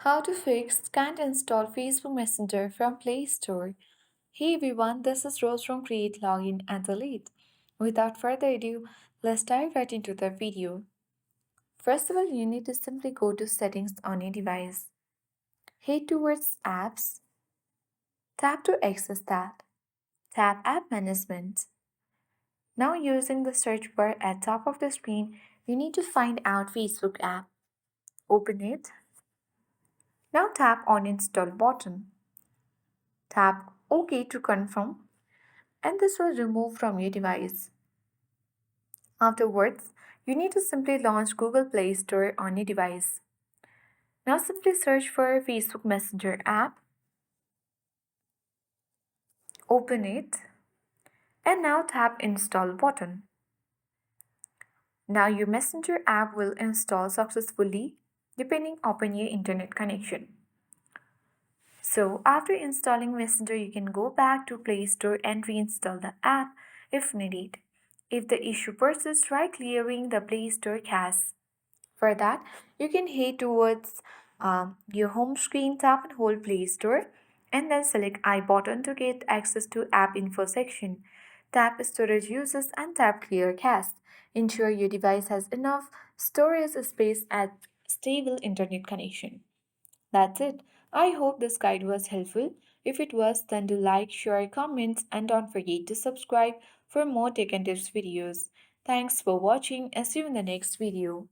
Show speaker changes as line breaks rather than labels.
How to fix can't install Facebook Messenger from Play Store. Hey everyone, this is Rose from Create Login and Delete. Without further ado, let's dive right into the video. First of all, you need to simply go to Settings on your device. Head towards Apps. Tap to access that. Tap App Management. Now using the search bar at top of the screen, you need to find out Facebook app. Open it. Now tap on Install button. Tap OK to confirm and this will remove from your device. Afterwards, you need to simply launch Google Play Store on your device. Now simply search for Facebook Messenger app, open it, and now tap Install button. Now your Messenger app will install successfully depending upon your internet connection. So after installing Messenger, you can go back to Play Store and reinstall the app if needed. If the issue persists, try clearing the Play Store cache. For that, you can head towards your home screen, tap and hold Play Store, and then select I button to get access to App Info section. Tap Storage Uses and tap Clear Cache. Ensure your device has enough storage space and stable internet connection. That's it. I hope this guide was helpful. If it was, then do like, share, comments, and don't forget to subscribe for more tech and tips videos. Thanks for watching and see you in the next video.